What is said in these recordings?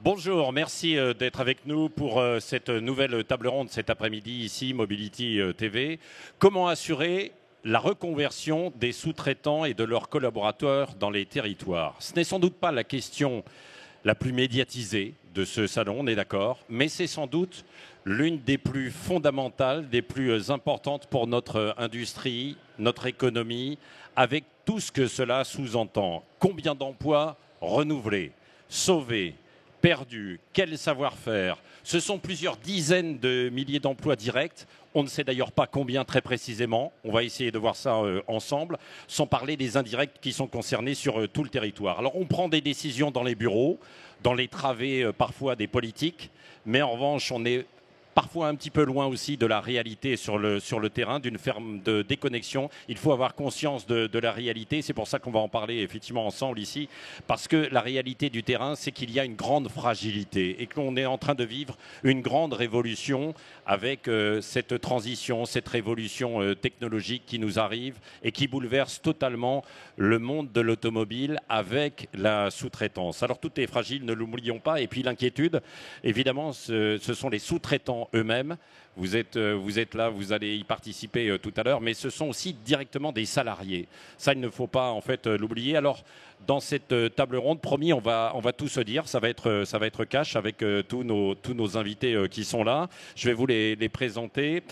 Bonjour, merci d'être avec nous pour cette nouvelle table ronde cet après-midi ici, Mobility TV. Comment assurer la reconversion des sous-traitants et de leurs collaborateurs dans les territoires? Ce n'est sans doute pas la question la plus médiatisée de ce salon, on est d'accord, mais c'est sans doute l'une des plus fondamentales, des plus importantes pour notre industrie, notre économie, avec tout ce que cela sous-entend. Combien d'emplois renouvelés, sauvés, perdus, quel savoir-faire? Ce sont plusieurs dizaines de milliers d'emplois directs. On ne sait d'ailleurs pas combien très précisément. On va essayer de voir ça ensemble, sans parler des indirects qui sont concernés sur tout le territoire. Alors on prend des décisions dans les bureaux, dans les travées parfois des politiques, mais en revanche on est parfois un petit peu loin aussi de la réalité sur le terrain, d'une ferme de déconnexion. Il faut avoir conscience de la réalité. C'est pour ça qu'on va en parler effectivement ensemble ici, parce que la réalité du terrain, c'est qu'il y a une grande fragilité et qu'on est en train de vivre une grande révolution avec cette transition, cette révolution technologique qui nous arrive et qui bouleverse totalement le monde de l'automobile avec la sous-traitance. Alors tout est fragile, ne l'oublions pas. Et puis l'inquiétude, évidemment, ce sont les sous-traitants eux-mêmes. Vous êtes là, vous allez y participer tout à l'heure, mais ce sont aussi directement des salariés. Ça, il ne faut pas en fait l'oublier. Alors, dans cette table ronde, promis, on va tout se dire. Ça va être cash avec tous nos invités qui sont là. Je vais vous les présenter.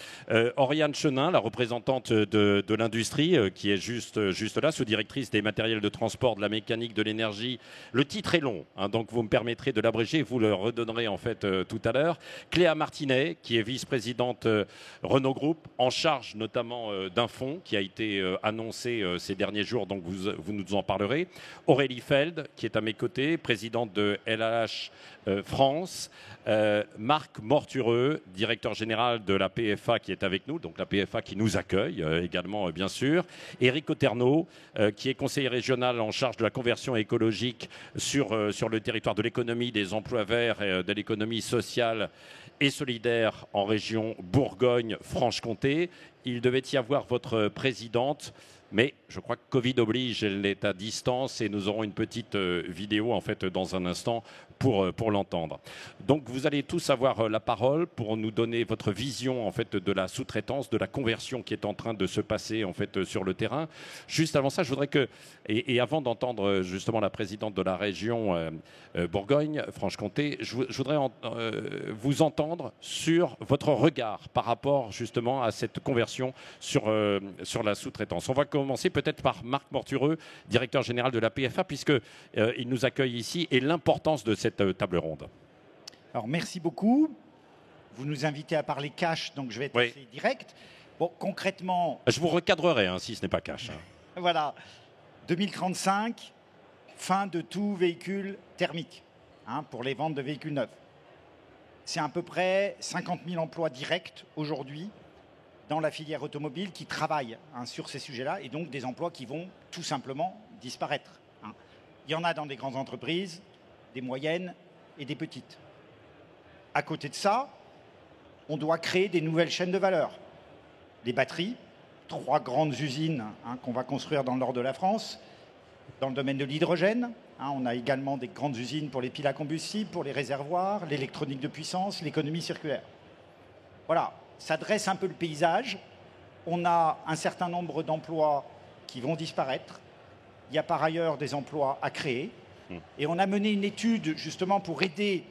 Oriane Chenin, la représentante de l'industrie, qui est juste là, sous-directrice des matériels de transport, de la mécanique, de l'énergie. Le titre est long, hein, donc vous me permettrez de l'abréger. Vous le redonnerez en fait tout à l'heure. Cléa Martinet, qui est vice-présidente Renault Group, en charge notamment d'un fonds qui a été annoncé ces derniers jours, donc vous nous en parlerez. Aurélie Feld, qui est à mes côtés, présidente de LH France. Marc Mortureux, directeur général de la PFA, qui est avec nous, donc la PFA qui nous accueille également, bien sûr. Éric Oterno, qui est conseiller régional en charge de la conversion écologique sur le territoire de l'économie, des emplois verts, de l'économie sociale et solidaire en région Bourgogne-Franche-Comté. Il devait y avoir votre présidente, mais je crois que Covid oblige, elle est à distance et nous aurons une petite vidéo en fait dans un instant pour l'entendre. Donc vous allez tous avoir la parole pour nous donner votre vision en fait de la sous-traitance, de la conversion qui est en train de se passer en fait sur le terrain. Juste avant ça, je voudrais que, et avant d'entendre justement la présidente de la région Bourgogne-Franche-Comté, je voudrais vous entendre sur votre regard par rapport justement à cette conversion sur la sous-traitance. On va commencer peut-être par Marc Mortureux, directeur général de la PFA, puisqu'il nous accueille ici, et l'importance de cette table ronde. Alors merci beaucoup. Vous nous invitez à parler cash, donc je vais être assez direct. Bon, concrètement... Je vous recadrerai si ce n'est pas cash. Voilà. 2035, fin de tout véhicule thermique pour les ventes de véhicules neufs. C'est à peu près 50 000 emplois directs aujourd'hui dans la filière automobile qui travaillent sur ces sujets-là, et donc des emplois qui vont tout simplement disparaître. Il y en a dans des grandes entreprises, des moyennes et des petites. À côté de ça, on doit créer des nouvelles chaînes de valeur. Les batteries, 3 grandes usines qu'on va construire dans le nord de la France. Dans le domaine de l'hydrogène, on a également des grandes usines pour les piles à combustible, pour les réservoirs, l'électronique de puissance, l'économie circulaire. Voilà, ça dresse un peu le paysage. On a un certain nombre d'emplois qui vont disparaître. Il y a par ailleurs des emplois à créer. Et on a mené une étude justement pour aider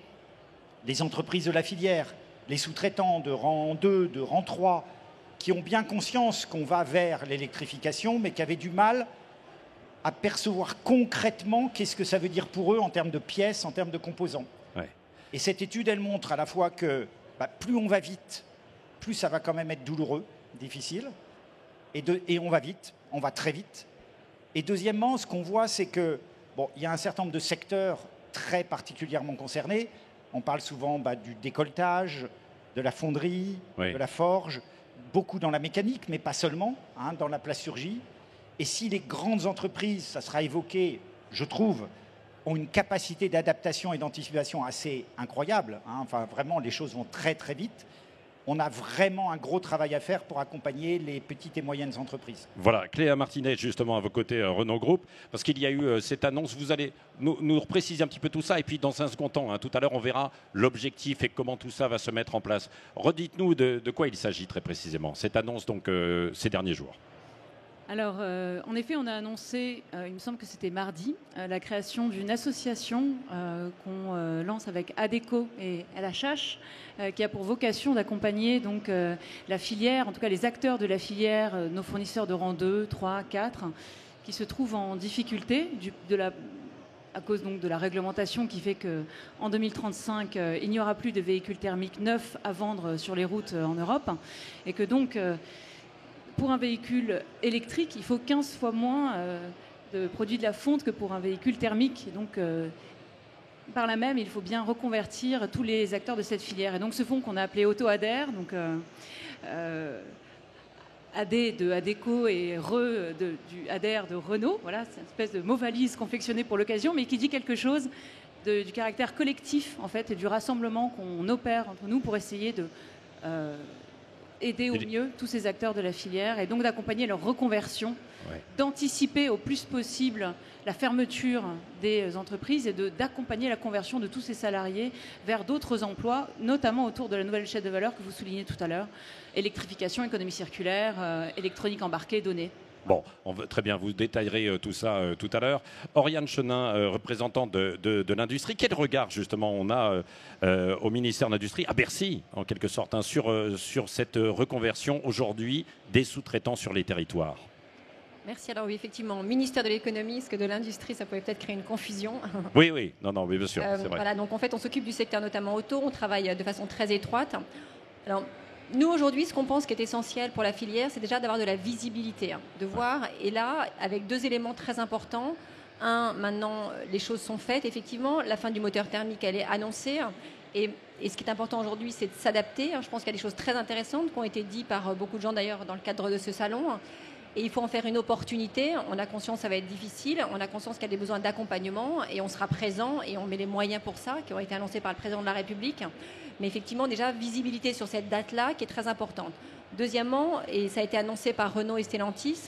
les entreprises de la filière, les sous-traitants de rang 2, de rang 3, qui ont bien conscience qu'on va vers l'électrification, mais qui avaient du mal à percevoir concrètement qu'est-ce que ça veut dire pour eux en termes de pièces, en termes de composants. Ouais. Et cette étude, elle montre à la fois que plus on va vite, plus ça va quand même être douloureux, difficile, et on va vite, on va très vite. Et deuxièmement, ce qu'on voit, c'est que il y a un certain nombre de secteurs très particulièrement concernés. On parle souvent du décolletage, de la fonderie, de la forge, beaucoup dans la mécanique, mais pas seulement, dans la plasturgie. Et si les grandes entreprises, ça sera évoqué, je trouve, ont une capacité d'adaptation et d'anticipation assez incroyable, enfin vraiment les choses vont très très vite, on a vraiment un gros travail à faire pour accompagner les petites et moyennes entreprises. Voilà, Cléa Martinez, justement, à vos côtés, Renault Group, parce qu'il y a eu cette annonce. Vous allez nous préciser un petit peu tout ça, et puis dans un second temps, tout à l'heure, on verra l'objectif et comment tout ça va se mettre en place. Redites-nous de quoi il s'agit très précisément, cette annonce donc ces derniers jours. Alors, en effet, on a annoncé, il me semble que c'était mardi, la création d'une association qu'on lance avec ADECO et LHH, qui a pour vocation d'accompagner donc la filière, en tout cas les acteurs de la filière, nos fournisseurs de rang 2, 3, 4, qui se trouvent en difficulté à cause donc de la réglementation qui fait qu'en 2035, il n'y aura plus de véhicules thermiques neufs à vendre sur les routes en Europe, et que donc pour un véhicule électrique, il faut 15 fois moins de produits de la fonte que pour un véhicule thermique. Et donc, par là même, il faut bien reconvertir tous les acteurs de cette filière. Et donc, ce fonds qu'on a appelé AutoAder, donc AD de ADECO et du ADER de Renault. Voilà, c'est une espèce de mot-valise confectionné pour l'occasion, mais qui dit quelque chose du caractère collectif, en fait, et du rassemblement qu'on opère entre nous pour essayer de aider au mieux tous ces acteurs de la filière et donc d'accompagner leur reconversion, d'anticiper au plus possible la fermeture des entreprises et d'accompagner la conversion de tous ces salariés vers d'autres emplois, notamment autour de la nouvelle chaîne de valeur que vous soulignez tout à l'heure, électrification, économie circulaire, électronique embarquée, données. Bon, très bien, vous détaillerez tout ça tout à l'heure. Oriane Chenin, représentante de l'industrie, quel regard justement on a au ministère de l'Industrie, à Bercy en quelque sorte, sur cette reconversion aujourd'hui des sous-traitants sur les territoires? Merci. Alors oui, effectivement, ministère de l'économie, parce que de l'industrie, ça pouvait peut-être créer une confusion. Oui, non, mais bien sûr, c'est vrai. Voilà, donc en fait, on s'occupe du secteur notamment auto, on travaille de façon très étroite. Alors, nous, aujourd'hui, ce qu'on pense qui est essentiel pour la filière, c'est déjà d'avoir de la visibilité, de voir. Et là, avec deux éléments très importants. Un, maintenant, les choses sont faites. Effectivement, la fin du moteur thermique, elle est annoncée. Et ce qui est important aujourd'hui, c'est de s'adapter. Je pense qu'il y a des choses très intéressantes qui ont été dites par beaucoup de gens, d'ailleurs, dans le cadre de ce salon. Et il faut en faire une opportunité. On a conscience que ça va être difficile. On a conscience qu'il y a des besoins d'accompagnement. Et on sera présent et on met les moyens pour ça, qui ont été annoncés par le président de la République. Mais effectivement, déjà, visibilité sur cette date-là qui est très importante. Deuxièmement, et ça a été annoncé par Renault et Stellantis,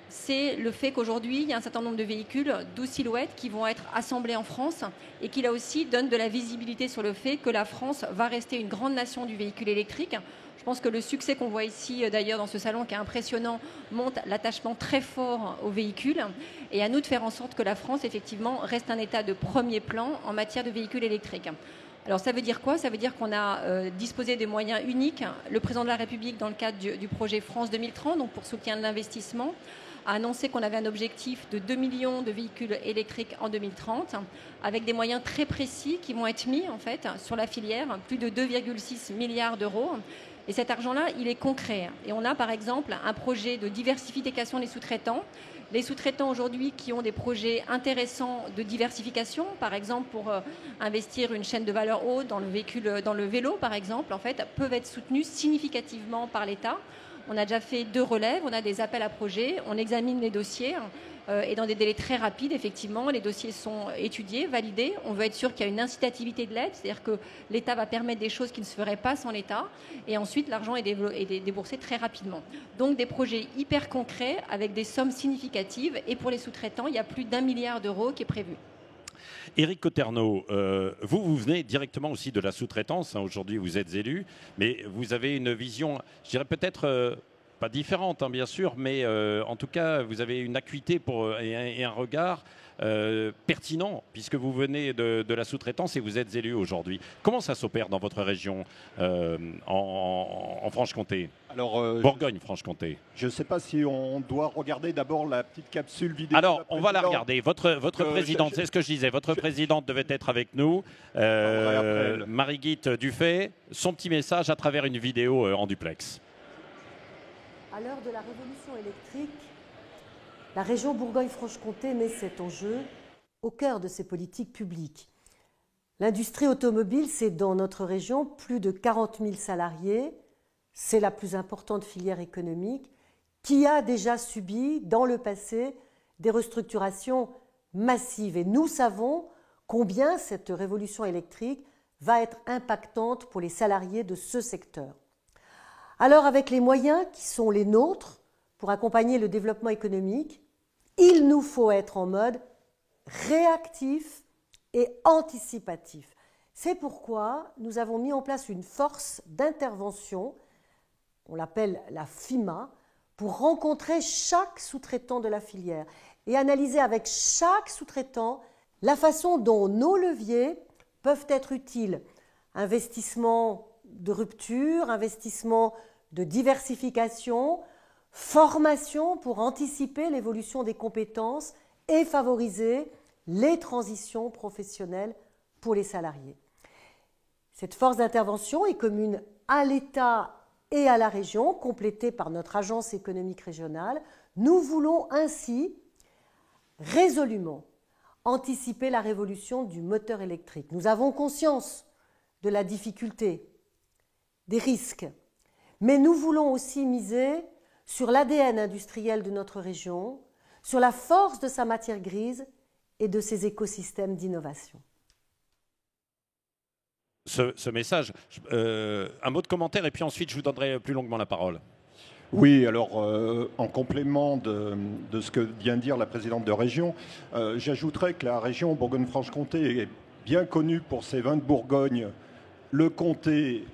c'est le fait qu'aujourd'hui, il y a un certain nombre de véhicules, 12 silhouettes, qui vont être assemblés en France et qui, là aussi, donnent de la visibilité sur le fait que la France va rester une grande nation du véhicule électrique. Je pense que le succès qu'on voit ici, d'ailleurs, dans ce salon, qui est impressionnant, montre l'attachement très fort aux véhicules. Et à nous de faire en sorte que la France, effectivement, reste un État de premier plan en matière de véhicules électriques. Alors ça veut dire quoi? Ça veut dire qu'on a disposé des moyens uniques. Le président de la République, dans le cadre du projet France 2030, donc pour soutien de l'investissement, a annoncé qu'on avait un objectif de 2 millions de véhicules électriques en 2030, avec des moyens très précis qui vont être mis en fait sur la filière, plus de 2,6 milliards d'euros. Et cet argent-là, il est concret. Et on a par exemple un projet de diversification des sous-traitants. Les sous-traitants aujourd'hui qui ont des projets intéressants de diversification, par exemple pour investir une chaîne de valeur haute dans le vélo par exemple, en fait, peuvent être soutenus significativement par l'État. On a déjà fait 2 relèves, on a des appels à projets, on examine les dossiers et dans des délais très rapides, effectivement, les dossiers sont étudiés, validés. On veut être sûr qu'il y a une incitativité de l'aide, c'est-à-dire que l'État va permettre des choses qui ne se feraient pas sans l'État et ensuite l'argent est déboursé très rapidement. Donc des projets hyper concrets avec des sommes significatives et pour les sous-traitants, il y a plus d'1 milliard d'euros qui est prévu. Éric Cotterneau, vous venez directement aussi de la sous-traitance. Aujourd'hui, vous êtes élu, mais vous avez une vision, je dirais peut-être pas différente, bien sûr, mais en tout cas, vous avez une acuité et un regard pertinent, puisque vous venez de la sous-traitance et vous êtes élu aujourd'hui. Comment ça s'opère dans votre région en Franche-Comté? Bourgogne-Franche-Comté. Je ne sais pas si on doit regarder d'abord la petite capsule vidéo. Alors, on va la regarder. Votre présidente, c'est ce que je disais, votre présidente devait être avec nous, Marie-Guite Dufay, son petit message à travers une vidéo en duplex. À l'heure de la révolution électrique, la région Bourgogne-Franche-Comté met cet enjeu au cœur de ses politiques publiques. L'industrie automobile, c'est dans notre région plus de 40 000 salariés. C'est la plus importante filière économique qui a déjà subi dans le passé des restructurations massives. Et nous savons combien cette révolution électrique va être impactante pour les salariés de ce secteur. Alors avec les moyens qui sont les nôtres pour accompagner le développement économique, il nous faut être en mode réactif et anticipatif. C'est pourquoi nous avons mis en place une force d'intervention, on l'appelle la FIMA, pour rencontrer chaque sous-traitant de la filière et analyser avec chaque sous-traitant la façon dont nos leviers peuvent être utiles. Investissement de rupture, investissement de diversification, formation pour anticiper l'évolution des compétences et favoriser les transitions professionnelles pour les salariés. Cette force d'intervention est commune à l'État et à la région, complétée par notre agence économique régionale. Nous voulons ainsi résolument anticiper la révolution du moteur électrique. Nous avons conscience de la difficulté, des risques, mais nous voulons aussi miser sur l'ADN industriel de notre région, sur la force de sa matière grise et de ses écosystèmes d'innovation. Ce message, un mot de commentaire et puis ensuite je vous donnerai plus longuement la parole. Oui, alors en complément de ce que vient de dire la présidente de région, j'ajouterais que la région Bourgogne-Franche-Comté est bien connue pour ses vins de Bourgogne, le comté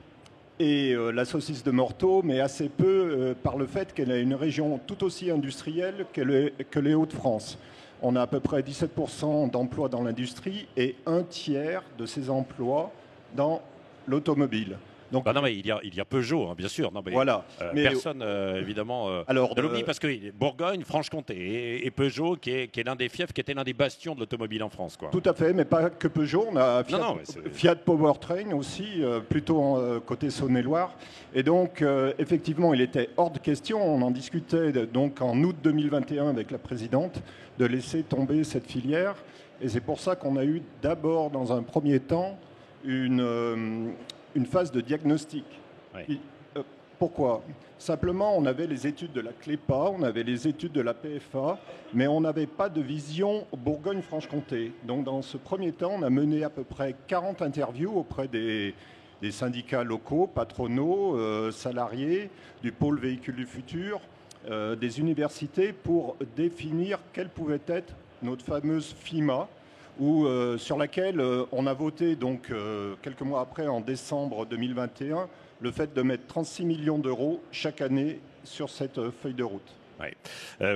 et la saucisse de Morteau, mais assez peu par le fait qu'elle est une région tout aussi industrielle que les Hauts-de-France. On a à peu près 17% d'emplois dans l'industrie et un tiers de ces emplois dans l'automobile. Donc, non, mais il y a Peugeot, hein, bien sûr. Non, mais, voilà. Mais personne, évidemment, ne l'oublie parce que Bourgogne, Franche-Comté et Peugeot, qui est l'un des fiefs, qui était l'un des bastions de l'automobile en France. Quoi. Tout à fait, mais pas que Peugeot. On a Fiat Powertrain aussi, plutôt côté Saône-et-Loire. Et donc, effectivement, il était hors de question. On en discutait donc en août 2021 avec la présidente de laisser tomber cette filière. Et c'est pour ça qu'on a eu d'abord, dans un premier temps, une phase de diagnostic. Oui. Pourquoi ? Simplement, on avait les études de la CLEPA, on avait les études de la PFA, mais on n'avait pas de vision Bourgogne-Franche-Comté. Donc, dans ce premier temps, on a mené à peu près 40 interviews auprès des syndicats locaux, patronaux, salariés, du pôle véhicule du futur, des universités, pour définir quelle pouvait être notre fameuse FIMA, sur laquelle on a voté donc, quelques mois après, en décembre 2021, le fait de mettre 36 millions d'euros chaque année sur cette feuille de route. Oui.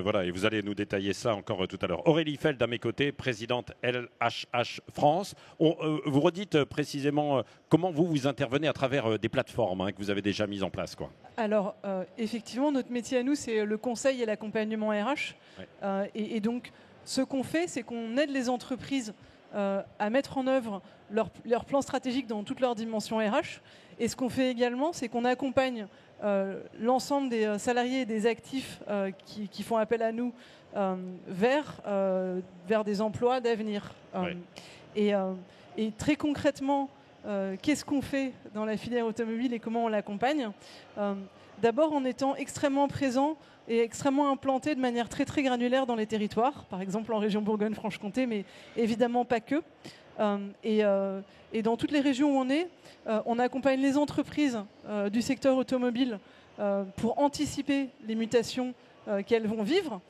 Voilà, et vous allez nous détailler ça encore tout à l'heure. Aurélie Feld, à mes côtés, présidente LHH France. Vous redites précisément comment vous intervenez à travers des plateformes que vous avez déjà mises en place, quoi. Alors, effectivement, notre métier à nous, c'est le conseil et l'accompagnement RH. Ouais. Et donc, ce qu'on fait, c'est qu'on aide les entreprises à mettre en œuvre leur plan stratégique dans toutes leurs dimensions RH. Et ce qu'on fait également, c'est qu'on accompagne l'ensemble des salariés et des actifs qui font appel à nous vers des emplois d'avenir. Ouais. Et très concrètement, qu'est-ce qu'on fait dans la filière automobile et comment on l'accompagne ? D'abord en étant extrêmement présent et extrêmement implanté de manière très très granulaire dans les territoires, par exemple en région Bourgogne-Franche-Comté, mais évidemment pas que. Et dans toutes les régions où on est, on accompagne les entreprises du secteur automobile pour anticiper les mutations qu'elles vont vivre,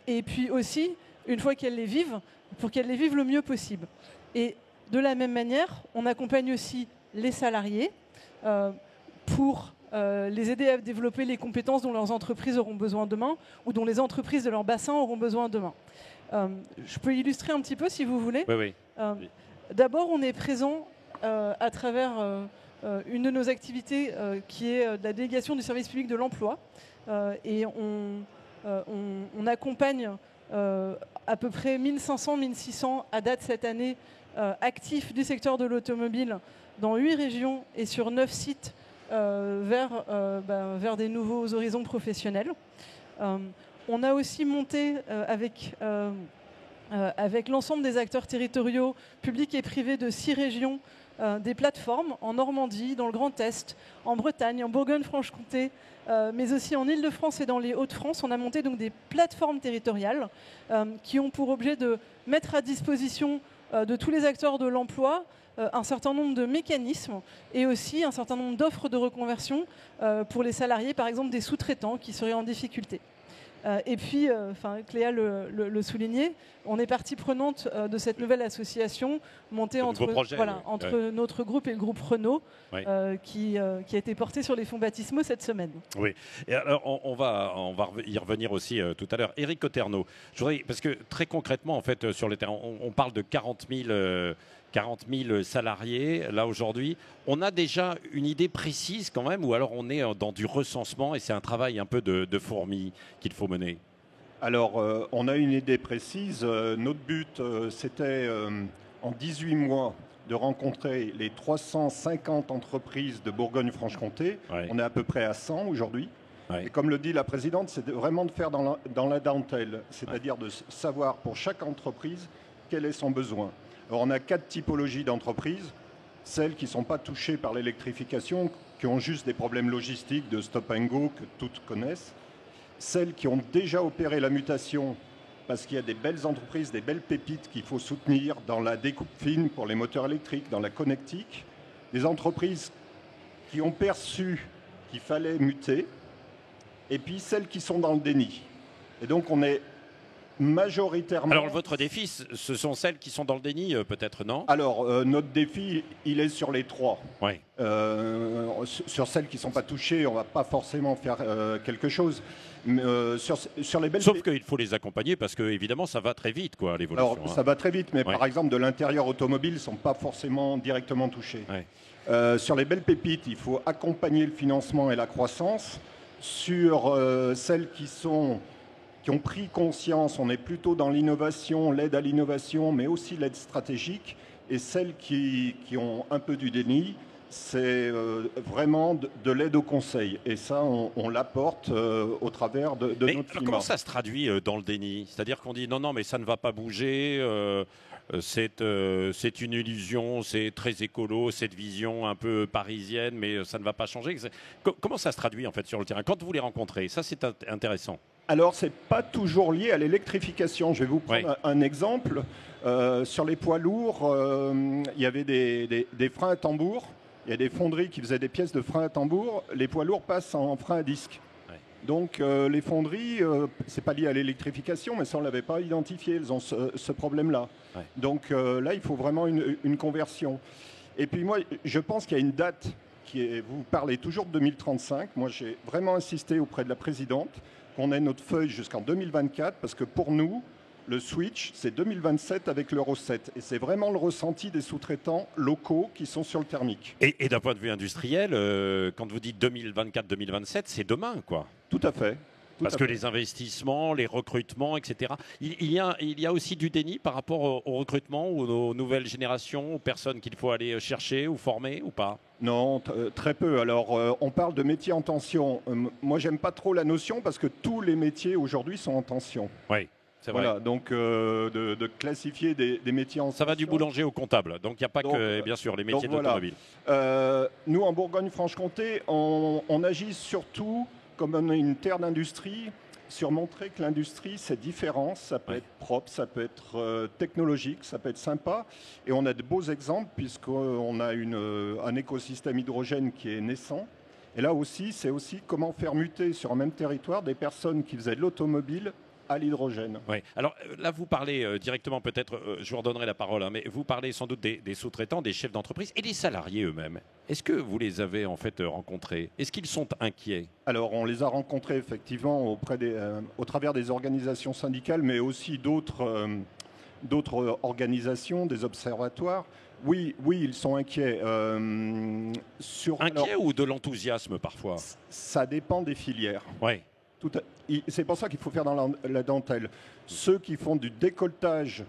et puis aussi, une fois qu'elles les vivent, pour qu'elles les vivent le mieux possible. Et de la même manière, on accompagne aussi les salariés pour les aider à développer les compétences dont leurs entreprises auront besoin demain ou dont les entreprises de leur bassin auront besoin demain. Je peux illustrer un petit peu si vous voulez. Oui. D'abord, on est présent à travers une de nos activités qui est de la délégation du service public de l'emploi. Et on accompagne à peu près 1500-1600 à date cette année actifs du secteur de l'automobile dans 8 régions et sur 9 sites vers des nouveaux horizons professionnels. On a aussi monté avec l'ensemble des acteurs territoriaux, publics et privés de 6 régions, des plateformes en Normandie, dans le Grand Est, en Bretagne, en Bourgogne-Franche-Comté, mais aussi en Île-de-France et dans les Hauts-de-France. On a monté donc des plateformes territoriales qui ont pour objet de mettre à disposition de tous les acteurs de l'emploi un certain nombre de mécanismes et aussi un certain nombre d'offres de reconversion pour les salariés, par exemple des sous-traitants qui seraient en difficulté. Et puis, Cléa le soulignait, on est partie prenante de cette nouvelle association montée entre notre groupe et le groupe Renault, qui a été porté sur les fonds baptismaux cette semaine. Oui, et alors on va y revenir aussi tout à l'heure. Éric Cotterneau, parce que très concrètement, en fait, sur le terrain, on parle de 40 000 salariés, là, aujourd'hui. On a déjà une idée précise quand même, ou alors on est dans du recensement et c'est un travail un peu de fourmi qu'il faut mener? Alors, on a une idée précise. Notre but, c'était en 18 mois de rencontrer les 350 entreprises de Bourgogne-Franche-Comté. Ouais. On est à peu près à 100 aujourd'hui. Ouais. Et comme le dit la présidente, c'est vraiment de faire dans la dentelle, c'est-à-dire de savoir pour chaque entreprise quel est son besoin. Alors, on a 4 typologies d'entreprises. Celles qui ne sont pas touchées par l'électrification, qui ont juste des problèmes logistiques de stop and go que toutes connaissent. Celles qui ont déjà opéré la mutation, parce qu'il y a des belles entreprises, des belles pépites qu'il faut soutenir dans la découpe fine pour les moteurs électriques, dans la connectique. Des entreprises qui ont perçu qu'il fallait muter. Et puis celles qui sont dans le déni. Et donc on est majoritairement... Alors votre défi, ce sont celles qui sont dans le déni, peut-être, non? Alors notre défi, il est sur les 3. Oui. Sur celles qui ne sont pas touchées, on ne va pas forcément faire quelque chose. Mais, sur les belles... Sauf qu'il faut les accompagner parce que, évidemment, ça va très vite, quoi, l'évolution. Alors, ça va très vite, mais par exemple, de l'intérieur automobile, ne sont pas forcément directement touchés. Ouais. Sur les belles pépites, il faut accompagner le financement et la croissance. Sur celles qui ont pris conscience, on est plutôt dans l'innovation, l'aide à l'innovation, mais aussi l'aide stratégique. Et celles qui ont un peu du déni, c'est vraiment de l'aide au conseil. Et ça, on l'apporte au travers de notre climat. Comment ça se traduit dans le déni? C'est-à-dire qu'on dit non, mais ça ne va pas bouger, c'est une illusion, c'est très écolo, cette vision un peu parisienne, mais ça ne va pas changer. Comment ça se traduit en fait sur le terrain quand vous les rencontrez? Ça, c'est intéressant. Alors, ce n'est pas toujours lié à l'électrification. Je vais vous prendre un exemple. Sur les poids lourds, il y avait des freins à tambour. Il y a des fonderies qui faisaient des pièces de freins à tambour. Les poids lourds passent en frein à disque. Ouais. Donc, les fonderies, ce n'est pas lié à l'électrification, mais ça, on ne l'avait pas identifié. Elles ont ce problème-là. Ouais. Donc, là, il faut vraiment une conversion. Et puis, moi, je pense qu'il y a une date vous parlez toujours de 2035. Moi, j'ai vraiment insisté auprès de la présidente qu'on ait notre feuille jusqu'en 2024, parce que pour nous, le switch, c'est 2027 avec l'Euro 7. Et c'est vraiment le ressenti des sous-traitants locaux qui sont sur le thermique. Et d'un point de vue industriel, quand vous dites 2024-2027, c'est demain, quoi. Tout à fait. Parce que les investissements, les recrutements, etc. Il y a aussi du déni par rapport au recrutement ou aux nouvelles générations, aux personnes qu'il faut aller chercher ou former ou pas? Non, très peu. Alors, on parle de métiers en tension. Moi, j'aime pas trop la notion parce que tous les métiers aujourd'hui sont en tension. Oui. C'est vrai. Voilà, donc de classifier des métiers en tension. Ça va du boulanger au comptable. Donc, il n'y a pas que, bien sûr, les métiers d'automobile. Nous, en Bourgogne-Franche-Comté, on agit surtout comme on est une terre d'industrie, sur montrer que l'industrie, c'est différent, ça peut être propre, ça peut être technologique, ça peut être sympa. Et on a de beaux exemples, puisqu'on a un écosystème hydrogène qui est naissant. Et là aussi, c'est aussi comment faire muter sur un même territoire des personnes qui faisaient de l'automobile à l'hydrogène. Oui. Alors là, vous parlez directement, peut-être, je vous redonnerai la parole, mais vous parlez sans doute des sous-traitants, des chefs d'entreprise et des salariés eux-mêmes. Est-ce que vous les avez en fait rencontrés? Est-ce qu'ils sont inquiets? Alors, on les a rencontrés effectivement au travers des organisations syndicales, mais aussi d'autres organisations, des observatoires. Oui, ils sont inquiets. Inquiets ou de l'enthousiasme parfois? Ça dépend des filières. Oui. C'est pour ça qu'il faut faire dans la dentelle. Ceux qui font du décolletage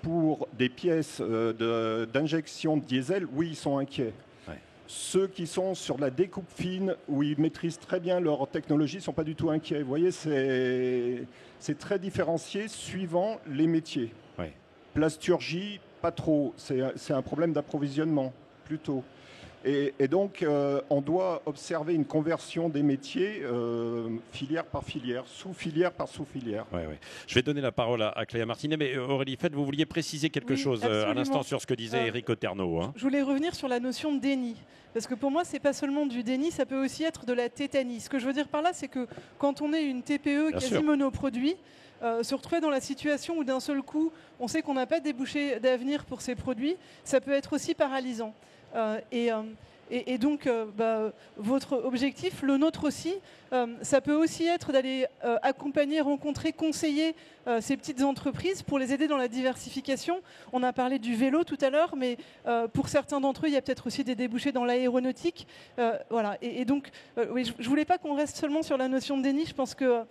pour des pièces d'injection de diesel, oui, ils sont inquiets. Ouais. Ceux qui sont sur la découpe fine, où ils maîtrisent très bien leur technologie, ne sont pas du tout inquiets. Vous voyez, c'est très différencié suivant les métiers. Ouais. Plasturgie, pas trop. C'est un problème d'approvisionnement, plutôt. Et donc, on doit observer une conversion des métiers filière par filière, sous-filière par sous-filière. Ouais, ouais. Je vais donner la parole à Cléa Martinet, mais Aurélie Fête, vous vouliez préciser quelque chose à l'instant sur ce que disait Éric Oterno. Hein. Je voulais revenir sur la notion de déni. Parce que pour moi, ce n'est pas seulement du déni, ça peut aussi être de la tétanie. Ce que je veux dire par là, c'est que quand on est une TPE quasi monoproduit, se retrouver dans la situation où d'un seul coup, on sait qu'on n'a pas de débouché d'avenir pour ces produits, ça peut être aussi paralysant. Et donc, votre objectif, le nôtre aussi, ça peut aussi être d'aller accompagner, rencontrer, conseiller ces petites entreprises pour les aider dans la diversification. On a parlé du vélo tout à l'heure, mais pour certains d'entre eux, il y a peut-être aussi des débouchés dans l'aéronautique. Voilà. Et donc, oui, je ne voulais pas qu'on reste seulement sur la notion de déni. Je pense que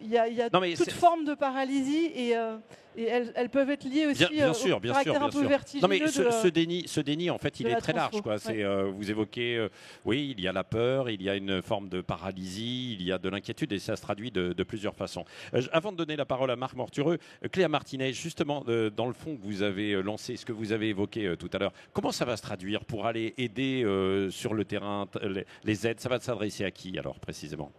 il y a toute forme de paralysie et elles peuvent être liées aussi au caractère un peu vertigineux. Non mais ce déni, en fait, il est très large. Quoi. Vous évoquez, oui, il y a la peur, il y a une forme de paralysie, il y a de l'inquiétude et ça se traduit de plusieurs façons. Avant de donner la parole à Marc Mortureux, Cléa Martinet, justement, dans le fond que vous avez lancé, ce que vous avez évoqué tout à l'heure, comment ça va se traduire pour aller aider sur le terrain les aides? Ça va s'adresser à qui alors précisément?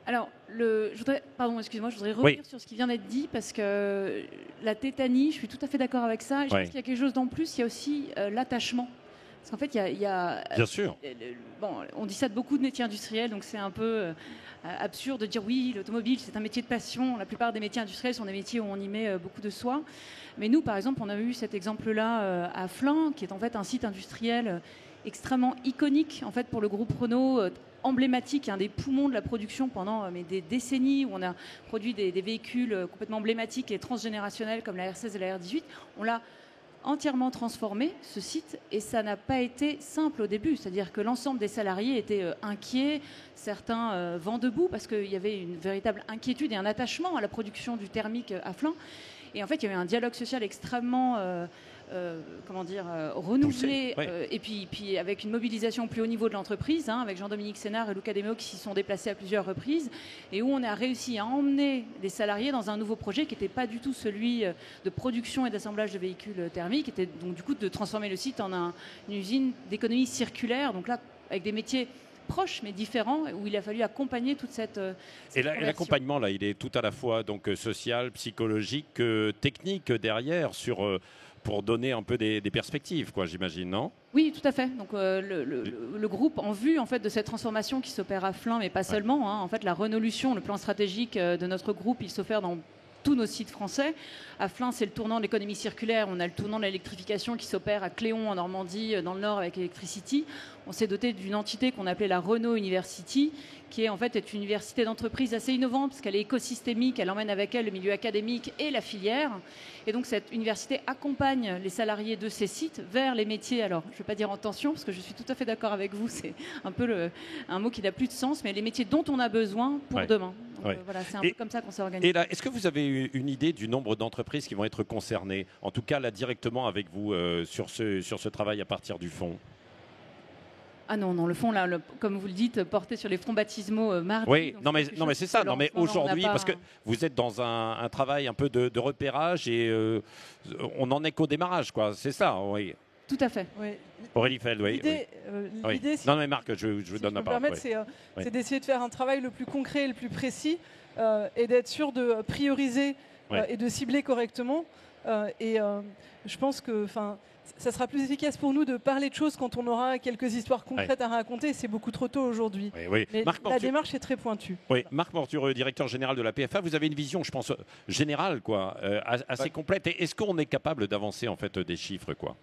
Alors, je voudrais revenir sur ce qui vient d'être dit, parce que la tétanie, je suis tout à fait d'accord avec ça. Et je pense qu'il y a quelque chose d'en plus, il y a aussi l'attachement. Parce qu'en fait, il y a Bien sûr. Bon, on dit ça de beaucoup de métiers industriels, donc c'est un peu absurde de dire oui, l'automobile, c'est un métier de passion. La plupart des métiers industriels sont des métiers où on y met beaucoup de soi. Mais nous, par exemple, on a eu cet exemple-là à Flins, qui est en fait un site industriel extrêmement iconique en fait, pour le groupe Renault, emblématique, un des poumons de la production pendant des décennies, où on a produit des véhicules complètement emblématiques et transgénérationnels comme la R16 et la R18. On l'a entièrement transformé, ce site, et ça n'a pas été simple au début. C'est-à-dire que l'ensemble des salariés étaient inquiets, certains vent debout, parce qu'il y avait une véritable inquiétude et un attachement à la production du thermique à Flins. Et en fait, il y avait un dialogue social extrêmement renouvelé, et puis avec une mobilisation plus haut niveau de l'entreprise, avec Jean-Dominique Sénard et Luca Demeo qui s'y sont déplacés à plusieurs reprises, et où on a réussi à emmener les salariés dans un nouveau projet qui n'était pas du tout celui de production et d'assemblage de véhicules thermiques, qui était donc du coup de transformer le site en une usine d'économie circulaire, donc là avec des métiers proches mais différents, où il a fallu accompagner toute cette et l'accompagnement là, il est tout à la fois donc social, psychologique, technique derrière pour donner un peu des perspectives, quoi, j'imagine, non? Oui, tout à fait. Donc le groupe, en vue en fait de cette transformation qui s'opère à Flins, mais pas seulement. En fait, la Renolution, le plan stratégique de notre groupe, il s'opère dans tous nos sites français. À Flins, c'est le tournant de l'économie circulaire. On a le tournant de l'électrification qui s'opère à Cléon, en Normandie, dans le Nord, avec Electricity. On s'est doté d'une entité qu'on appelait la Renault University, qui est en fait une université d'entreprise assez innovante, parce qu'elle est écosystémique, elle emmène avec elle le milieu académique et la filière. Et donc cette université accompagne les salariés de ces sites vers les métiers, alors je ne vais pas dire en tension, parce que je suis tout à fait d'accord avec vous, c'est un peu un mot qui n'a plus de sens, mais les métiers dont on a besoin pour demain. Donc, voilà, c'est un peu comme ça qu'on s'est organisé. Et là, est-ce que vous avez une idée du nombre d'entreprises qui vont être concernées, en tout cas là directement avec vous, sur ce travail à partir du fonds? Ah non, le fond, là, comme vous le dites, porté sur les fonds baptismaux mardi. Oui, non mais c'est ça. Non mais aujourd'hui, parce que vous êtes dans un travail un peu de repérage et on n'en est qu'au démarrage, quoi. C'est ça, oui. Tout à fait. Oui. Aurélie Feld, oui. L'idée, non mais Marc, je vous donne la parole. C'est d'essayer de faire un travail le plus concret et le plus précis et d'être sûr de prioriser et de cibler correctement. Je pense que ça sera plus efficace pour nous de parler de choses quand on aura quelques histoires concrètes à raconter. C'est beaucoup trop tôt aujourd'hui. Oui. Mais la démarche est très pointue. Oui, Marc Mortureux, directeur général de la PFA, vous avez une vision, je pense, générale, quoi, assez complète. Et est-ce qu'on est capable d'avancer en fait des chiffres, quoi?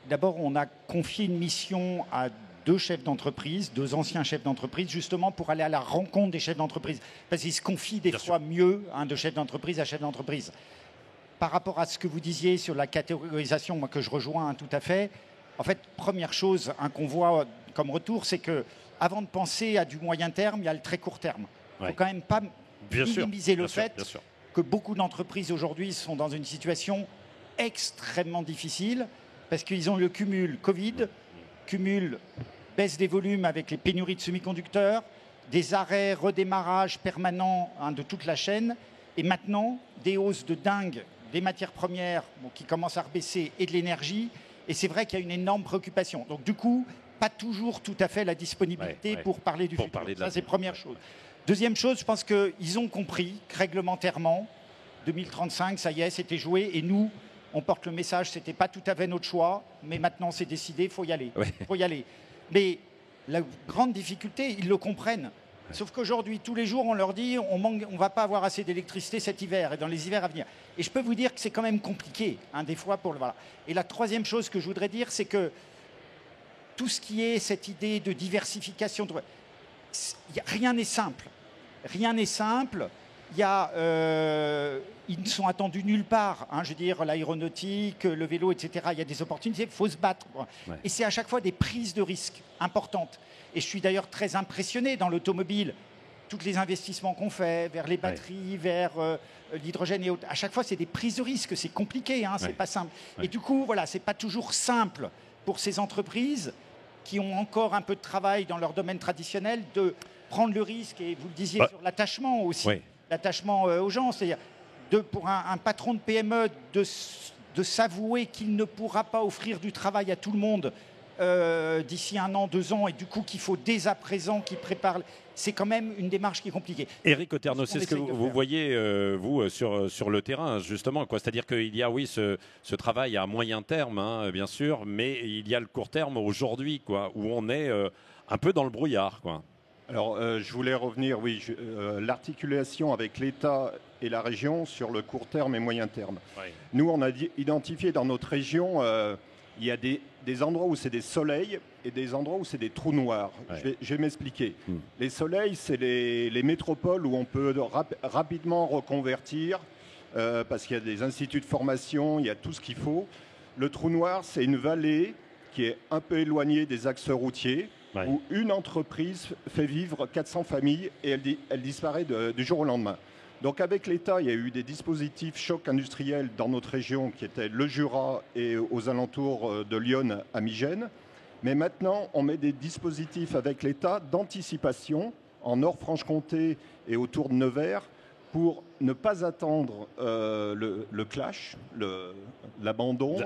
D'abord, on a confié une mission à 2 chefs d'entreprise, 2 anciens chefs d'entreprise, justement pour aller à la rencontre des chefs d'entreprise. Parce qu'ils se confient des fois mieux de chef d'entreprise à chef d'entreprise. Par rapport à ce que vous disiez sur la catégorisation, moi que je rejoins tout à fait, en fait, première chose qu'on voit comme retour, c'est que avant de penser à du moyen terme, il y a le très court terme. Il ne faut quand même pas minimiser le fait que beaucoup d'entreprises aujourd'hui sont dans une situation extrêmement difficile parce qu'ils ont le cumul Covid, cumul baisse des volumes avec les pénuries de semi-conducteurs, des arrêts, redémarrages permanents de toute la chaîne, et maintenant des hausses de dingue des matières premières qui commencent à rebaisser et de l'énergie, Et c'est vrai qu'il y a une énorme préoccupation. Donc du coup, pas toujours tout à fait la disponibilité pour parler du futur. Ça, c'est première chose. Deuxième chose, je pense qu'ils ont compris que réglementairement, 2035, ça y est, c'était joué. Et nous, on porte le message, c'était pas tout à fait notre choix, mais maintenant c'est décidé, il faut y aller. Faut y aller. Mais la grande difficulté, ils le comprennent. Sauf qu'aujourd'hui, tous les jours, on leur dit on ne va pas avoir assez d'électricité cet hiver et dans les hivers à venir. Et je peux vous dire que c'est quand même compliqué, des fois. Voilà. Et la troisième chose que je voudrais dire, c'est que tout ce qui est cette idée de diversification, rien n'est simple. Rien n'est simple. Ils ne sont attendus nulle part. Je veux dire, l'aéronautique, le vélo, etc. Il y a des opportunités, il faut se battre. Et c'est à chaque fois des prises de risques importantes. Et je suis d'ailleurs très impressionné dans l'automobile, tous les investissements qu'on fait vers les batteries, vers l'hydrogène et autres. À chaque fois, c'est des prises de risques. C'est compliqué, c'est pas simple. Et du coup, voilà, c'est pas toujours simple pour ces entreprises qui ont encore un peu de travail dans leur domaine traditionnel de prendre le risque. Et vous le disiez sur l'attachement aussi, l'attachement aux gens. C'est-à-dire pour un patron de PME de s'avouer qu'il ne pourra pas offrir du travail à tout le monde d'ici 1 an, 2 ans, et du coup qu'il faut dès à présent qu'il prépare. C'est quand même une démarche qui est compliquée. Éric Oterno, c'est ce que vous voyez, vous, sur le terrain, justement. C'est-à-dire qu'il y a, oui, ce travail à moyen terme, bien sûr, mais il y a le court terme aujourd'hui, où on est un peu dans le brouillard, Alors, je voulais revenir, l'articulation avec l'État et la région sur le court terme et moyen terme. Nous, on a identifié dans notre région, il y a des endroits où c'est des soleils et des endroits où c'est des trous noirs. Je vais m'expliquer. Les soleils, c'est les métropoles où on peut rapidement reconvertir parce qu'il y a des instituts de formation, il y a tout ce qu'il faut. Le trou noir, c'est une vallée qui est un peu éloignée des axes routiers, où une entreprise fait vivre 400 familles et elle disparaît du jour au lendemain. Donc avec l'État, il y a eu des dispositifs chocs industriels dans notre région qui étaient le Jura et aux alentours de Lyon à Migène. Mais maintenant, on met des dispositifs avec l'État d'anticipation en Nord-Franche-Comté et autour de Nevers pour ne pas attendre le clash, l'abandon,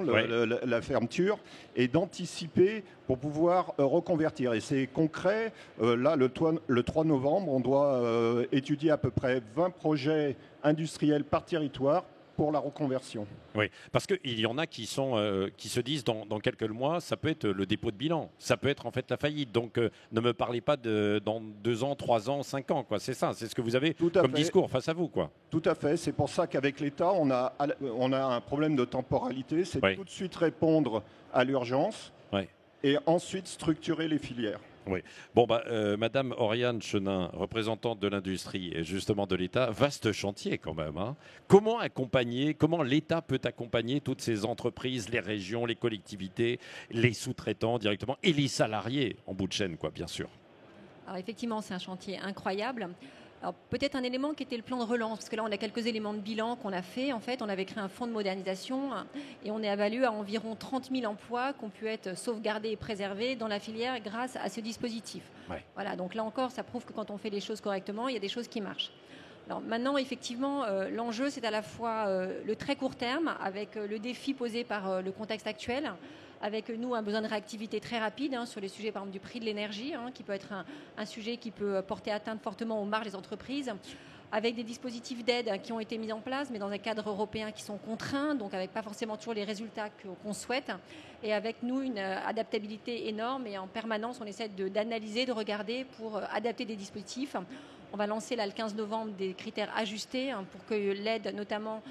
la fermeture, et d'anticiper pour pouvoir reconvertir. Et c'est concret. Là, le 3 novembre, on doit étudier à peu près 20 projets industriels par territoire pour la reconversion. Oui, parce qu'il y en a qui se disent dans quelques mois, ça peut être le dépôt de bilan, ça peut être en fait la faillite. Donc ne me parlez pas dans 2 ans, 3 ans, 5 ans. C'est ça, c'est ce que vous avez comme discours face à vous. Tout à fait, c'est pour ça qu'avec l'État, on a un problème de temporalité, c'est tout de suite répondre à l'urgence et ensuite structurer les filières. Oui. Bon, Madame Oriane Chenin, représentante de l'industrie et justement de l'État, vaste chantier quand même. Comment l'État peut accompagner toutes ces entreprises, les régions, les collectivités, les sous-traitants directement et les salariés en bout de chaîne, bien sûr. Alors effectivement, c'est un chantier incroyable. Alors, peut-être un élément qui était le plan de relance, parce que là, on a quelques éléments de bilan qu'on a fait. En fait, on avait créé un fonds de modernisation et on est évalué à environ 30 000 emplois qui ont pu être sauvegardés et préservés dans la filière grâce à ce dispositif. Voilà, donc là encore, ça prouve que quand on fait les choses correctement, il y a des choses qui marchent. Alors maintenant, effectivement, l'enjeu, c'est à la fois le très court terme, avec le défi posé par le contexte actuel, avec nous un besoin de réactivité très rapide sur les sujets par exemple du prix de l'énergie, qui peut être un sujet qui peut porter atteinte fortement aux marges des entreprises, avec des dispositifs d'aide qui ont été mis en place, mais dans un cadre européen qui sont contraints, donc avec pas forcément toujours les résultats qu'on souhaite, et avec nous une adaptabilité énorme, et en permanence on essaie d'analyser, de regarder pour adapter des dispositifs. On va lancer là le 15 novembre des critères ajustés pour que l'aide, notamment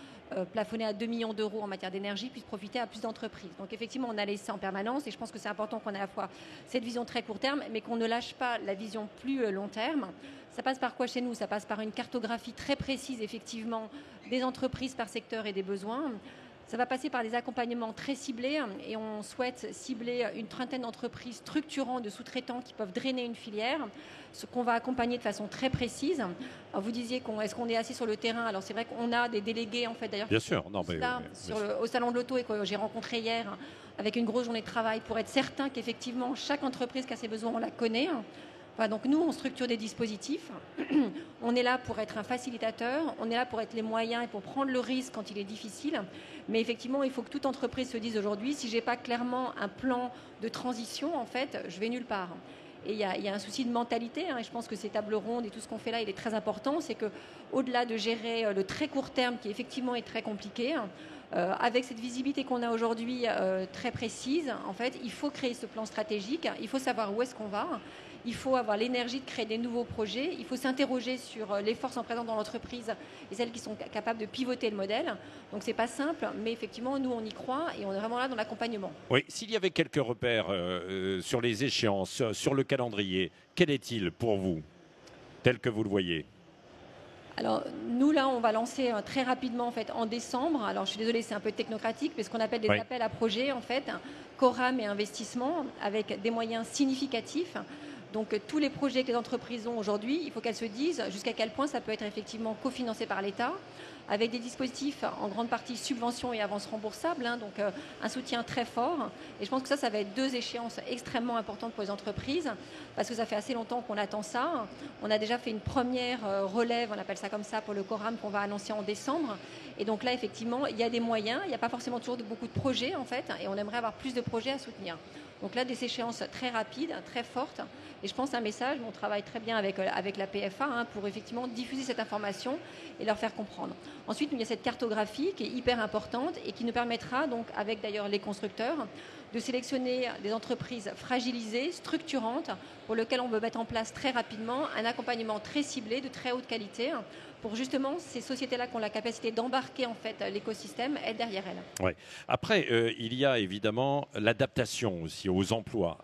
plafonnée à 2 millions d'euros en matière d'énergie, puisse profiter à plus d'entreprises. Donc effectivement, on analyse ça en permanence et je pense que c'est important qu'on ait à la fois cette vision très court terme, mais qu'on ne lâche pas la vision plus long terme. Ça passe par quoi chez nous? Ça passe par une cartographie très précise, effectivement, des entreprises par secteur et des besoins. Ça va passer par des accompagnements très ciblés et on souhaite cibler une trentaine d'entreprises structurantes de sous-traitants qui peuvent drainer une filière, ce qu'on va accompagner de façon très précise. Alors vous disiez est-ce qu'on est assis sur le terrain? Alors c'est vrai qu'on a des délégués en fait d'ailleurs. Bien sûr, au salon de l'auto et que j'ai rencontré hier avec une grosse journée de travail pour être certain qu'effectivement chaque entreprise qui a ses besoins on la connaît. Voilà, donc nous, on structure des dispositifs. On est là pour être un facilitateur, on est là pour être les moyens et pour prendre le risque quand il est difficile. Mais effectivement, il faut que toute entreprise se dise aujourd'hui, si je n'ai pas clairement un plan de transition, en fait, je vais nulle part. Et il y a un souci de mentalité, et je pense que ces tables rondes et tout ce qu'on fait là, il est très important. C'est qu'au-delà de gérer le très court terme, qui effectivement est très compliqué, avec cette visibilité qu'on a aujourd'hui très précise, en fait, il faut créer ce plan stratégique, il faut savoir où est-ce qu'on va. Il faut avoir l'énergie de créer des nouveaux projets. Il faut s'interroger sur les forces en présence dans l'entreprise et celles qui sont capables de pivoter le modèle. Donc, ce n'est pas simple, mais effectivement, nous, on y croit et on est vraiment là dans l'accompagnement. Oui, s'il y avait quelques repères sur les échéances, sur le calendrier, quel est-il pour vous, tel que vous le voyez ? Alors, nous, là, on va lancer très rapidement, en fait, en décembre. Alors, je suis désolée, c'est un peu technocratique, mais ce qu'on appelle des appels à projets, en fait, Coram et investissement, avec des moyens significatifs. Donc, tous les projets que les entreprises ont aujourd'hui, il faut qu'elles se disent jusqu'à quel point ça peut être effectivement cofinancé par l'État, avec des dispositifs en grande partie subventions et avances remboursables, donc un soutien très fort. Et je pense que ça va être 2 échéances extrêmement importantes pour les entreprises, parce que ça fait assez longtemps qu'on attend ça. On a déjà fait une première relève, on appelle ça comme ça, pour le Coram qu'on va annoncer en décembre. Et donc là, effectivement, il y a des moyens, il n'y a pas forcément toujours beaucoup de projets, en fait, et on aimerait avoir plus de projets à soutenir. Donc là, des échéances très rapides, très fortes. Et je pense un message, on travaille très bien avec la PFA pour effectivement diffuser cette information et leur faire comprendre. Ensuite, il y a cette cartographie qui est hyper importante et qui nous permettra, donc, avec d'ailleurs les constructeurs, de sélectionner des entreprises fragilisées, structurantes, pour lesquelles on veut mettre en place très rapidement un accompagnement très ciblé, de très haute qualité, pour justement ces sociétés-là qui ont la capacité d'embarquer en fait l'écosystème, être derrière elles. Ouais. Après, il y a évidemment l'adaptation aussi aux emplois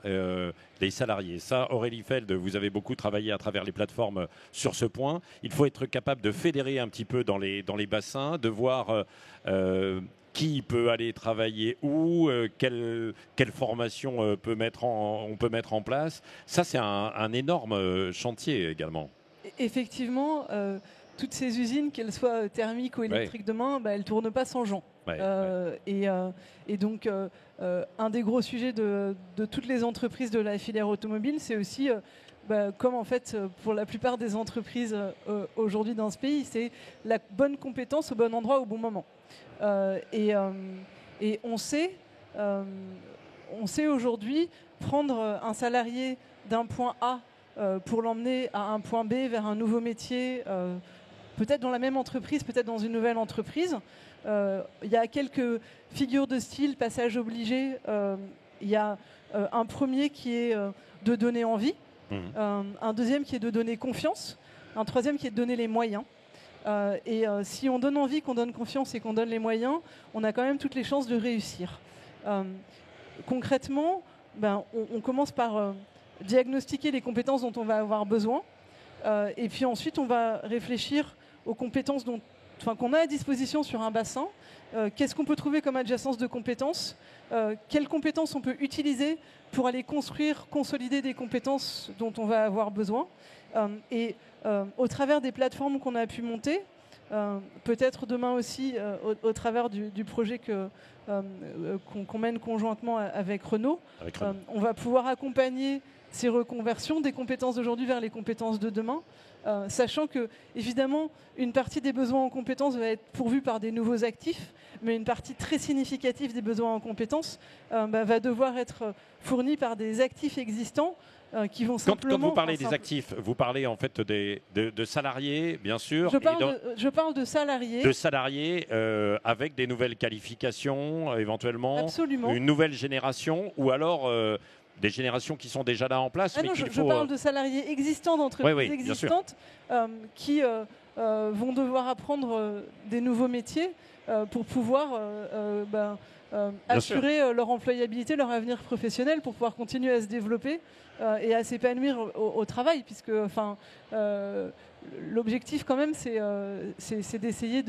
des salariés. Ça, Aurélie Feld, vous avez beaucoup travaillé à travers les plateformes sur ce point. Il faut être capable de fédérer un petit peu dans les bassins, de voir qui peut aller travailler où, quelle formation on peut mettre en place. Ça, c'est un énorme chantier également. Effectivement, toutes ces usines, qu'elles soient thermiques ou électriques demain, elles ne tournent pas sans gens. Et donc, un des gros sujets de toutes les entreprises de la filière automobile, c'est aussi, comme en fait pour la plupart des entreprises aujourd'hui dans ce pays, c'est la bonne compétence au bon endroit au bon moment. Et on sait aujourd'hui prendre un salarié d'un point A pour l'emmener à un point B vers un nouveau métier, peut-être dans la même entreprise, peut-être dans une nouvelle entreprise. Il y a quelques figures de style, passage obligé. Il y a un premier qui est de donner envie, un deuxième qui est de donner confiance, un troisième qui est de donner les moyens. Et si on donne envie, qu'on donne confiance et qu'on donne les moyens, on a quand même toutes les chances de réussir. Concrètement, on commence par diagnostiquer les compétences dont on va avoir besoin. Et puis ensuite, on va réfléchir aux compétences qu'on a à disposition sur un bassin. Qu'est-ce qu'on peut trouver comme adjacence de compétences ? Quelles compétences on peut utiliser pour aller construire, consolider des compétences dont on va avoir besoin ? Et au travers des plateformes qu'on a pu monter, peut-être demain aussi au travers du projet qu'on mène conjointement avec Renault, on va pouvoir accompagner ces reconversions des compétences d'aujourd'hui vers les compétences de demain, sachant que, évidemment, une partie des besoins en compétences va être pourvue par des nouveaux actifs, mais une partie très significative des besoins en compétences va devoir être fournie par des actifs existants qui vont simplement... Quand vous parlez des actifs, vous parlez en fait de salariés, bien sûr. Je parle de salariés. De salariés avec des nouvelles qualifications, éventuellement. Absolument. Une nouvelle génération, ou alors... des générations qui sont déjà là en place. Je parle de salariés existants, d'entreprises existantes qui vont devoir apprendre des nouveaux métiers pour pouvoir assurer leur employabilité, leur avenir professionnel, pour pouvoir continuer à se développer et à s'épanouir au travail, puisque l'objectif quand même c'est d'essayer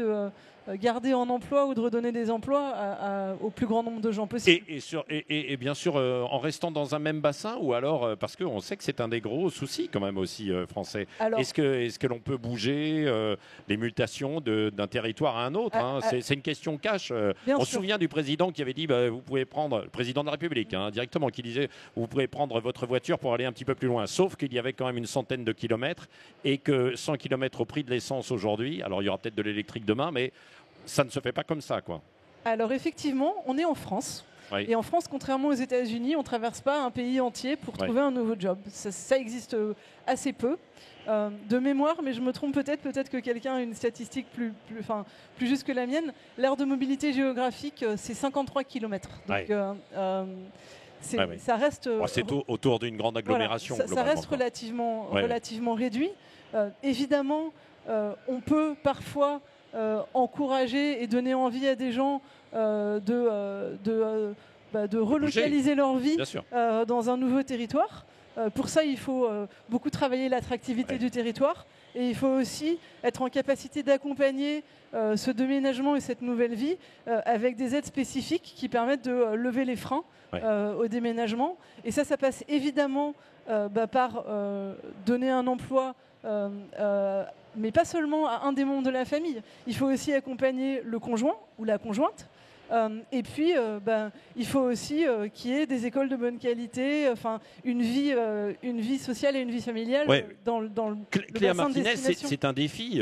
garder en emploi ou de redonner des emplois au plus grand nombre de gens possible. Et bien sûr, en restant dans un même bassin, ou alors, parce qu'on sait que c'est un des gros soucis quand même aussi français. Est-ce que l'on peut bouger les mutations d'un territoire à un autre, hein, c'est une question cash. On se souvient du président qui avait dit, vous pouvez prendre, le président de la République, hein, directement, qui disait, vous pouvez prendre votre voiture pour aller un petit peu plus loin. Sauf qu'il y avait quand même une centaine de kilomètres et que 100 kilomètres au prix de l'essence aujourd'hui, alors il y aura peut-être de l'électrique demain, mais ça ne se fait pas comme ça, quoi. Alors effectivement, on est en France. Oui. Et en France, contrairement aux États-Unis, on ne traverse pas un pays entier pour trouver un nouveau job. Ça existe assez peu. De mémoire, mais je me trompe peut-être que quelqu'un a une statistique plus juste que la mienne. L'aire de mobilité géographique, c'est 53 km. Donc, ça reste... c'est autour d'une grande agglomération. Voilà, ça reste relativement réduit. Évidemment, on peut parfois encourager et donner envie à des gens de relocaliser leur vie dans un nouveau territoire. Pour ça, il faut beaucoup travailler l'attractivité du territoire et il faut aussi être en capacité d'accompagner ce déménagement et cette nouvelle vie avec des aides spécifiques qui permettent de lever les freins au déménagement. Et ça passe évidemment par donner un emploi mais pas seulement à un des membres de la famille. Il faut aussi accompagner le conjoint ou la conjointe. Et puis, il faut aussi qu'il y ait des écoles de bonne qualité, une vie sociale et une vie familiale dans le Cléa bassin de Martinez, destination. c'est un défi,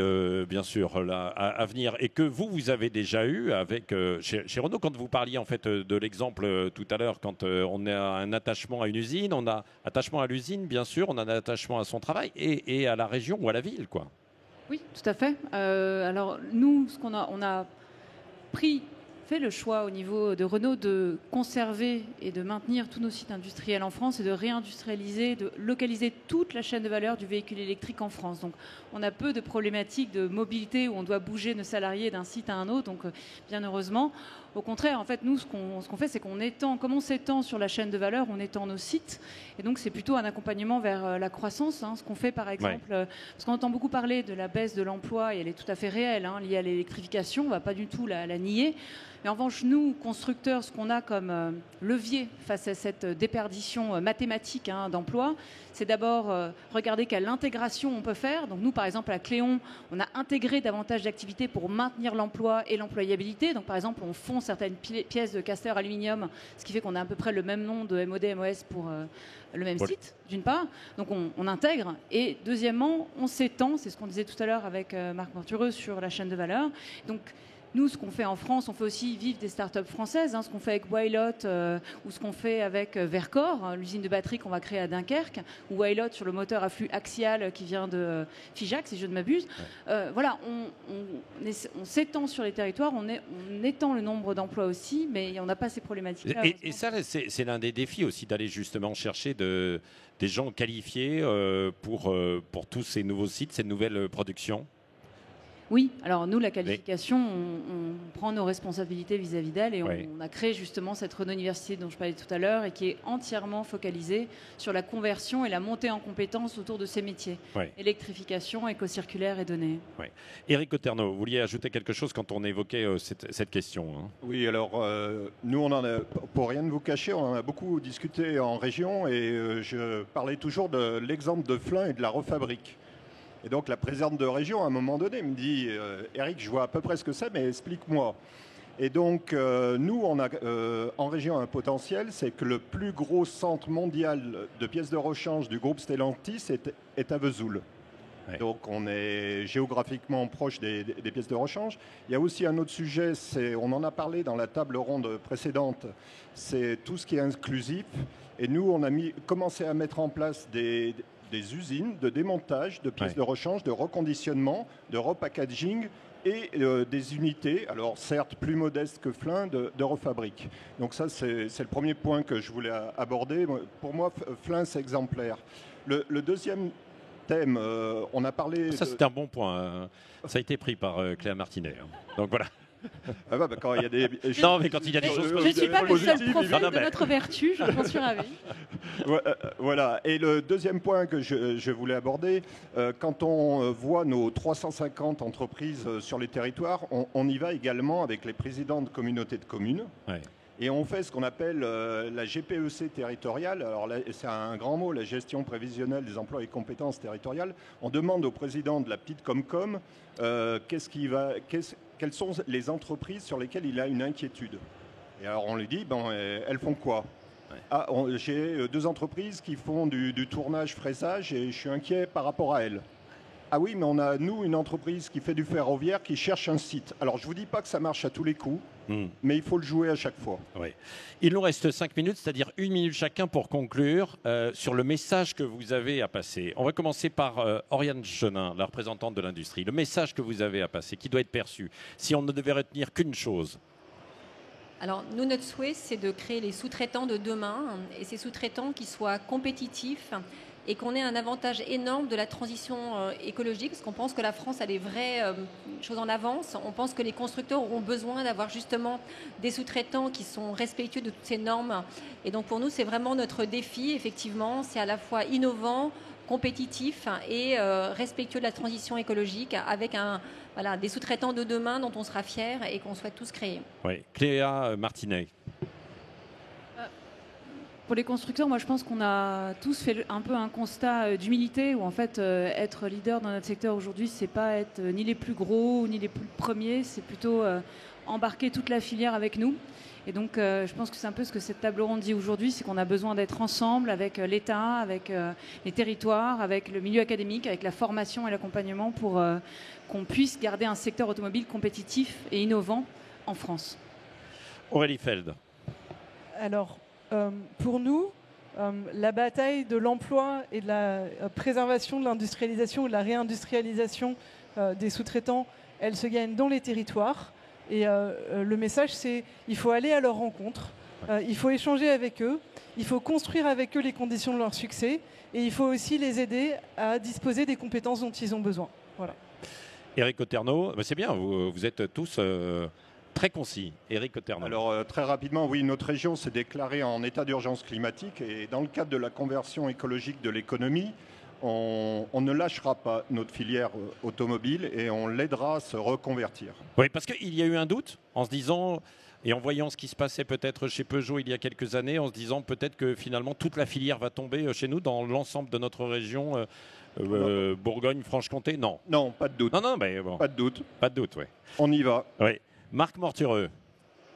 bien sûr, là, à venir, et que vous avez déjà eu avec chez Renault, quand vous parliez en fait de l'exemple tout à l'heure, quand on a un attachement à une usine, on a attachement à l'usine, bien sûr, on a un attachement à son travail et à la région ou à la ville, quoi. Oui, tout à fait. Alors nous, on a fait le choix au niveau de Renault de conserver et de maintenir tous nos sites industriels en France et de réindustrialiser, de localiser toute la chaîne de valeur du véhicule électrique en France. Donc on a peu de problématiques de mobilité où on doit bouger nos salariés d'un site à un autre, donc bien heureusement. Au contraire, en fait, nous, ce qu'on fait, c'est qu'on étend, comme on s'étend sur la chaîne de valeur, on étend nos sites. Et donc, c'est plutôt un accompagnement vers la croissance. Hein, ce qu'on fait, par exemple, parce qu'on entend beaucoup parler de la baisse de l'emploi, et elle est tout à fait réelle, hein, liée à l'électrification. On ne va pas du tout la nier. Mais en revanche, nous, constructeurs, ce qu'on a comme levier face à cette déperdition mathématique d'emploi, c'est d'abord regarder quelle intégration on peut faire. Donc nous, par exemple, à Cléon, on a intégré davantage d'activités pour maintenir l'emploi et l'employabilité. Donc par exemple, on fond certaines pièces de caster aluminium, ce qui fait qu'on a à peu près le même nom de MOD, MOS pour le même site, d'une part. Donc on intègre. Et deuxièmement, on s'étend, c'est ce qu'on disait tout à l'heure avec Marc Mortureux sur la chaîne de valeur. Donc nous, ce qu'on fait en France, on fait aussi vivre des startups françaises, ce qu'on fait avec Wylot ou ce qu'on fait avec Vercor, l'usine de batterie qu'on va créer à Dunkerque, ou Wylot sur le moteur à flux axial qui vient de Figeac, si je ne m'abuse. Voilà, on s'étend sur les territoires, on étend le nombre d'emplois aussi, mais on n'a pas ces problématiques-là. Et ça, c'est l'un des défis aussi, d'aller justement chercher des gens qualifiés pour tous ces nouveaux sites, ces nouvelles productions. Oui, alors nous, la qualification, on prend nos responsabilités vis-à-vis d'elle et on a créé justement cette Renault Université dont je parlais tout à l'heure et qui est entièrement focalisée sur la conversion et la montée en compétences autour de ces métiers. Électrification, éco-circulaire et données. Éric Cotterneau, vous vouliez ajouter quelque chose quand on évoquait cette question, hein? Oui, alors nous, pour rien vous cacher, on en a beaucoup discuté en région et je parlais toujours de l'exemple de Flins et de la refabrique. Et donc la présidente de région, à un moment donné, me dit « Éric, je vois à peu près ce que c'est, mais explique-moi ». Et donc nous, on a en région un potentiel, c'est que le plus gros centre mondial de pièces de rechange du groupe Stellantis est à Vesoul. Donc on est géographiquement proche des pièces de rechange. Il y a aussi un autre sujet, on en a parlé dans la table ronde précédente, c'est tout ce qui est inclusif. Et nous, on a commencé à mettre en place des usines de démontage de pièces de rechange, de reconditionnement, de repackaging et des unités, alors certes plus modestes que Flins, de refabrique. Donc ça, c'est le premier point que je voulais aborder. Pour moi, Flins, c'est exemplaire. Le deuxième thème, on a parlé... Ça, c'est un bon point. Ça a été pris par Cléa Martinez. Donc voilà. Ah bah, quand il y a des... Non, mais quand il y a des choses Je ne suis pas le seul positives, prophète non, de mais- notre vertu, j'en suis ravie. Voilà. Et le deuxième point que je voulais aborder, quand on voit nos 350 entreprises sur les territoires, on y va également avec les présidents de communautés de communes. Ouais. Et on fait ce qu'on appelle la GPEC territoriale. Alors là, c'est un grand mot, la gestion prévisionnelle des emplois et compétences territoriales. On demande au président de la petite Comcom quelles sont les entreprises sur lesquelles il a une inquiétude. Et alors on lui dit, elles font quoi? Ah, j'ai 2 entreprises qui font du tournage fraisage et je suis inquiet par rapport à elles. Ah oui, mais on a, nous, une entreprise qui fait du ferroviaire qui cherche un site. Alors, je ne vous dis pas que ça marche à tous les coups, mais il faut le jouer à chaque fois. Oui. Il nous reste 5 minutes, c'est-à-dire 1 minute chacun pour conclure sur le message que vous avez à passer. On va commencer par Oriane Chenin, la représentante de l'industrie. Le message que vous avez à passer, qui doit être perçu, si on ne devait retenir qu'une chose. Alors, nous, notre souhait, c'est de créer les sous-traitants de demain, et ces sous-traitants qui soient compétitifs et qu'on ait un avantage énorme de la transition écologique, parce qu'on pense que la France a des vraies choses en avance. On pense que les constructeurs auront besoin d'avoir justement des sous-traitants qui sont respectueux de toutes ces normes. Et donc, pour nous, c'est vraiment notre défi, effectivement. C'est à la fois innovant, compétitif et respectueux de la transition écologique, avec des sous-traitants de demain dont on sera fiers et qu'on souhaite tous créer. Oui. Cléa Martinet. Pour les constructeurs, moi je pense qu'on a tous fait un peu un constat d'humilité où en fait être leader dans notre secteur aujourd'hui, c'est pas être ni les plus gros ni les plus premiers, c'est plutôt embarquer toute la filière avec nous. Et donc je pense que c'est un peu ce que cette table ronde dit aujourd'hui, c'est qu'on a besoin d'être ensemble avec l'État, avec les territoires, avec le milieu académique, avec la formation et l'accompagnement pour qu'on puisse garder un secteur automobile compétitif et innovant en France. Aurélie Feld. Alors, pour nous, la bataille de l'emploi et de la préservation de l'industrialisation ou de la réindustrialisation des sous-traitants, elle se gagne dans les territoires. Et le message, c'est qu'il faut aller à leur rencontre, il faut échanger avec eux, il faut construire avec eux les conditions de leur succès et il faut aussi les aider à disposer des compétences dont ils ont besoin. Voilà. Éric Oterno, c'est bien, vous êtes tous très concis. Éric Oterno. Alors, très rapidement, oui, notre région s'est déclarée en état d'urgence climatique et dans le cadre de la conversion écologique de l'économie, on ne lâchera pas notre filière automobile et on l'aidera à se reconvertir. Oui, parce qu'il y a eu un doute en se disant, et en voyant ce qui se passait peut-être chez Peugeot il y a quelques années, en se disant peut-être que finalement toute la filière va tomber chez nous dans l'ensemble de notre région Bourgogne-Franche-Comté. Non. Non, pas de doute. Non, mais bon. Pas de doute. Pas de doute, oui. On y va. Oui. Marc Mortureux,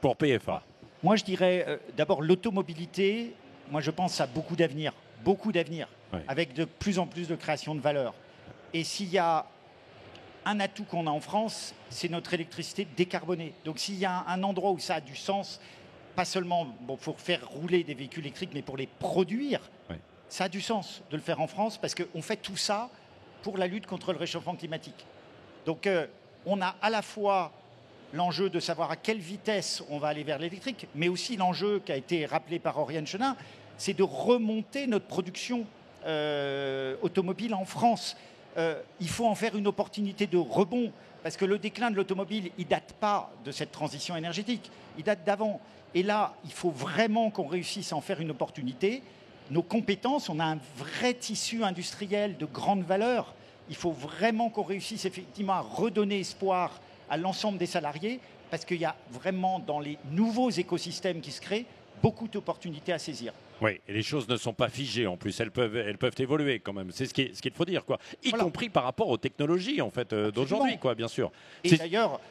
pour PFA. Moi, je dirais d'abord l'automobilité. Moi, je pense à beaucoup d'avenir, Ouais. avec de plus en plus de création de valeur. Et s'il y a un atout qu'on a en France, c'est notre électricité décarbonée. Donc, s'il y a un endroit où ça a du sens, pas seulement pour faire rouler des véhicules électriques, mais pour les produire, Ouais. ça a du sens de le faire en France parce qu'on fait tout ça pour la lutte contre le réchauffement climatique. Donc, on a à la fois l'enjeu de savoir à quelle vitesse on va aller vers l'électrique, mais aussi l'enjeu qui a été rappelé par Oriane Chenin, c'est de remonter notre production automobile en France. Il faut en faire une opportunité de rebond, parce que le déclin de l'automobile, il ne date pas de cette transition énergétique, il date d'avant. Et là, il faut vraiment qu'on réussisse à en faire une opportunité. Nos compétences, on a un vrai tissu industriel de grande valeur. Il faut vraiment qu'on réussisse effectivement à redonner espoir à l'ensemble des salariés, parce qu'il y a vraiment dans les nouveaux écosystèmes qui se créent beaucoup d'opportunités à saisir. Oui, et les choses ne sont pas figées en plus, elles peuvent évoluer quand même. C'est ce qu'il faut dire, quoi. Y compris par rapport aux technologies en fait d'aujourd'hui, quoi, bien sûr. Et d'ailleurs,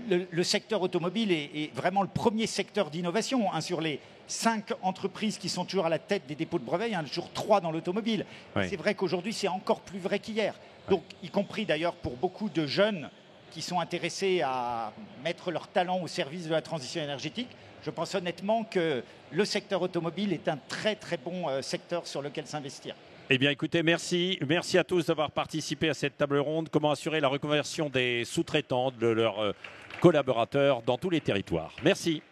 le secteur automobile est vraiment le premier secteur d'innovation. Sur les 5 entreprises qui sont toujours à la tête des dépôts de brevets, il y en a toujours 3 dans l'automobile. Ouais. C'est vrai qu'aujourd'hui, c'est encore plus vrai qu'hier. Donc, y compris d'ailleurs pour beaucoup de jeunes qui sont intéressés à mettre leur talent au service de la transition énergétique, je pense honnêtement que le secteur automobile est un très très bon secteur sur lequel s'investir. Eh bien écoutez, merci à tous d'avoir participé à cette table ronde. Comment assurer la reconversion des sous-traitants, de leurs collaborateurs dans tous les territoires. Merci.